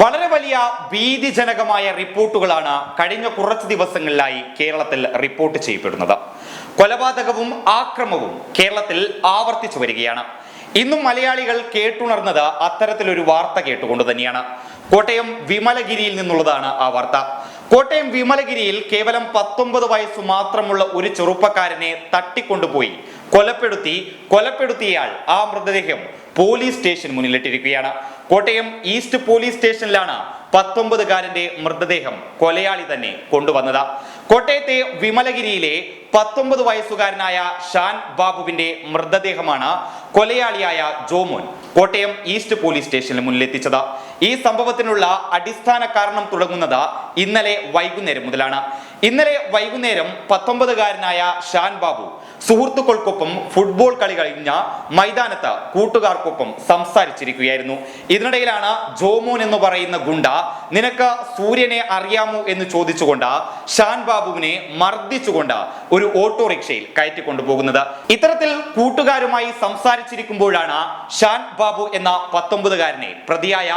വളരെ വലിയ ഭീതിജനകമായ റിപ്പോർട്ടുകളാണ് കഴിഞ്ഞ കുറച്ച് ദിവസങ്ങളിലായി കേരളത്തിൽ റിപ്പോർട്ട് ചെയ്യപ്പെടുന്നത്. കൊലപാതകവും ആക്രമവും കേരളത്തിൽ ആവർത്തിച്ചു വരികയാണ്. ഇന്നും മലയാളികൾ കേട്ടുണർന്നത് അത്തരത്തിലൊരു വാർത്ത കേട്ടുകൊണ്ട് തന്നെയാണ്. കോട്ടയം വിമലഗിരിയിൽ നിന്നുള്ളതാണ് ആ വാർത്ത. കോട്ടയം വിമലഗിരിയിൽ കേവലം 19 വയസ്സു മാത്രമുള്ള ഒരു ചെറുപ്പക്കാരനെ തട്ടിക്കൊണ്ടുപോയി കൊലപ്പെടുത്തിയയാൾ ആ മൃതദേഹം പോലീസ് സ്റ്റേഷൻ മുന്നിലിട്ടിരിക്കുകയാണ്. കോട്ടയം ഈസ്റ്റ് പോലീസ് സ്റ്റേഷനിലാണ് 19കാരന്റെ മൃതദേഹം കൊലയാളി തന്നെ കൊണ്ടുവന്നത്. കോട്ടയത്തെ വിമലഗിരിയിലെ 19 വയസ്സുകാരനായ ഷാൻ ബാബുവിന്റെ മൃതദേഹമാണ് കൊലയാളിയായ ജോമോൻ കോട്ടയം ഈസ്റ്റ് പോലീസ് സ്റ്റേഷനിൽ മുന്നിലെത്തിച്ചത്. ഈ സംഭവത്തിനുള്ള അടിസ്ഥാന കാരണം തുടങ്ങുന്നത് ഇന്നലെ വൈകുന്നേരം മുതലാണ്. ഇന്നലെ വൈകുന്നേരം 19കാരനായ ഷാൻ ബാബു സുഹൃത്തുക്കൾക്കൊപ്പം ഫുട്ബോൾ കളി കഴിഞ്ഞ മൈതാനത്ത് കൂട്ടുകാർക്കൊപ്പം സംസാരിച്ചിരിക്കുകയായിരുന്നു. ഇതിനിടയിലാണ് ജോമോൻ എന്ന് പറയുന്ന ഗുണ്ട നിനക്ക് സൂര്യനെ അറിയാമോ എന്ന് ചോദിച്ചുകൊണ്ട് ഷാൻ ബാബുവിനെ മർദ്ദിച്ചുകൊണ്ട് ഒരു ഓട്ടോറിക്ഷയിൽ കയറ്റിക്കൊണ്ടുപോകുന്നത്. ഇത്തരത്തിൽ കൂട്ടുകാരുമായി സംസാരിച്ചിരിക്കുമ്പോഴാണ് ഷാൻ ബാബു എന്ന 19കാരനെ പ്രതിയായ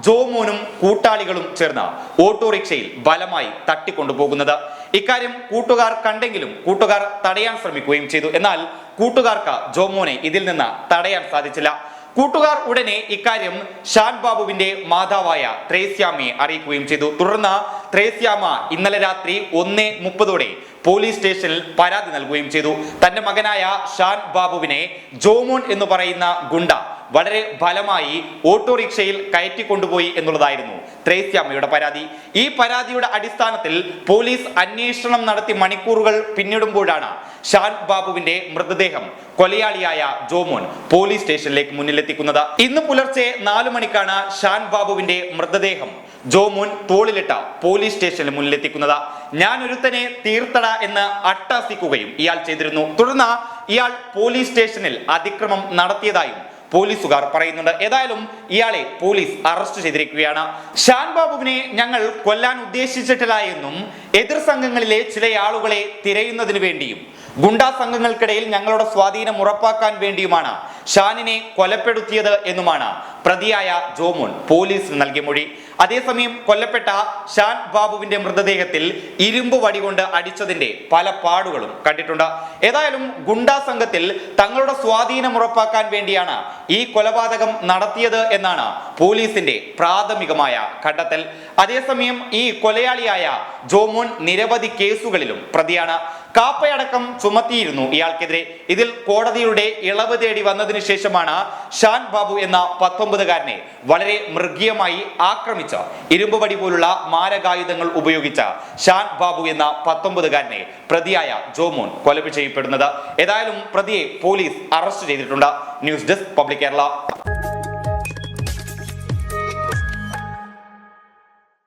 ജോമോനും കൂട്ടാളികളും ചേർന്ന് ഓട്ടോറിക്ഷയിൽ ബലമായി തട്ടിക്കൊണ്ടുപോകുന്നത്. ഇക്കാര്യം കൂട്ടുകാർ കണ്ടെങ്കിലും കൂട്ടുകാർ തടയാൻ ശ്രമിക്കുകയും ചെയ്തു. എന്നാൽ കൂട്ടുകാർക്ക് ജോമോനെ ഇതിൽ നിന്ന് തടയാൻ സാധിച്ചില്ല. കൂട്ടുകാർ ഉടനെ ഇക്കാര്യം ഷാൻ ബാബുവിന്റെ മാതാവായ ത്രേസ്യാമ്മയെ അറിയിക്കുകയും ചെയ്തു. തുടർന്ന് ത്രേസ്യാമ്മ ഇന്നലെ രാത്രി 1:30 പോലീസ് സ്റ്റേഷനിൽ പരാതി നൽകുകയും ചെയ്തു. തന്റെ മകനായ ഷാൻ ബാബുവിനെ ജോമോൻ എന്ന് പറയുന്ന ഗുണ്ട വളരെ ഫലമായി ഓട്ടോറിക്ഷയിൽ കയറ്റിക്കൊണ്ടുപോയി എന്നുള്ളതായിരുന്നു ത്രേസ്യാമ്മയുടെ പരാതി. ഈ പരാതിയുടെ അടിസ്ഥാനത്തിൽ പോലീസ് അന്വേഷണം നടത്തി മണിക്കൂറുകൾ പിന്നിടുമ്പോഴാണ് ഷാൻ ബാബുവിന്റെ മൃതദേഹം കൊലയാളിയായ ജോമോൻ പോലീസ് സ്റ്റേഷനിലേക്ക് മുന്നിലെത്തിക്കുന്നത്. ഇന്ന് പുലർച്ചെ 4 മണിക്കാണ് ഷാൻ ബാബുവിന്റെ മൃതദേഹം ജോമോൻ തോളിലിട്ട പോലീസ് സ്റ്റേഷനിൽ മുന്നിലെത്തിക്കുന്നത്. ഞാൻ ഒരുത്തനെ തീർത്തട എന്ന് അട്ടഹസിക്കുകയും ഇയാൾ ചെയ്തിരുന്നു. തുടർന്ന് ഇയാൾ പോലീസ് സ്റ്റേഷനിൽ അതിക്രമം നടത്തിയതായും പോലീസുകാർ പറയുന്നുണ്ട്. ഏതായാലും ഇയാളെ പോലീസ് അറസ്റ്റ് ചെയ്തിരിക്കുകയാണ്. ഷാൻ ബാബുവിനെ ഞങ്ങൾ കൊല്ലാൻ ഉദ്ദേശിച്ചിട്ടില്ല എന്നും എതിർ സംഘങ്ങളിലെ ചില ആളുകളെ തിരയുന്നതിന് വേണ്ടിയും ഗുണ്ടാ സംഘങ്ങൾക്കിടയിൽ ഞങ്ങളുടെ സ്വാധീനം ഉറപ്പാക്കാൻ വേണ്ടിയുമാണ് ഷാനിനെ കൊലപ്പെടുത്തിയത് എന്നുമാണ് പ്രതിയായ ജോമോൻ പോലീസിന് നൽകിയ മൊഴി. അതേസമയം കൊല്ലപ്പെട്ട ഷാൻ ബാബുവിന്റെ മൃതദേഹത്തിൽ ഇരുമ്പ് വടി കൊണ്ട് അടിച്ചതിന്റെ പല പാടുകളും കണ്ടിട്ടുണ്ട്. ഏതായാലും ഗുണ്ടാ സംഘത്തിൽ തങ്ങളുടെ സ്വാധീനം ഉറപ്പാക്കാൻ വേണ്ടിയാണ് ഈ കൊലപാതകം നടത്തിയത് എന്നാണ് പോലീസിന്റെ പ്രാഥമികമായ കണ്ടെത്തൽ. അതേസമയം ഈ കൊലയാളിയായ ജോമോൻ നിരവധി കേസുകളിലും പ്രതിയാണ്. കാപ്പയടക്കം ചുമത്തിയിരുന്നു ഇയാൾക്കെതിരെ. ഇതിൽ കോടതിയുടെ ഇളവ് തേടി വന്നതിന് ശേഷമാണ് ഷാൻ ബാബു എന്ന 19കാരനെ വളരെ മൃഗീയമായി ആക്രമിച്ച ഇരുമ്പ് വടി പോലുള്ള മാരകായുധങ്ങൾ ഉപയോഗിച്ച ഷാൻ ബാബു എന്ന 19കാരനെ പ്രതിയായ ജോമോൻ കൊല ചെയ്യപ്പെടുന്നത്. ഏതായാലും പ്രതിയെ പോലീസ് അറസ്റ്റ് ചെയ്തിട്ടുണ്ട്. News desk public Kerala.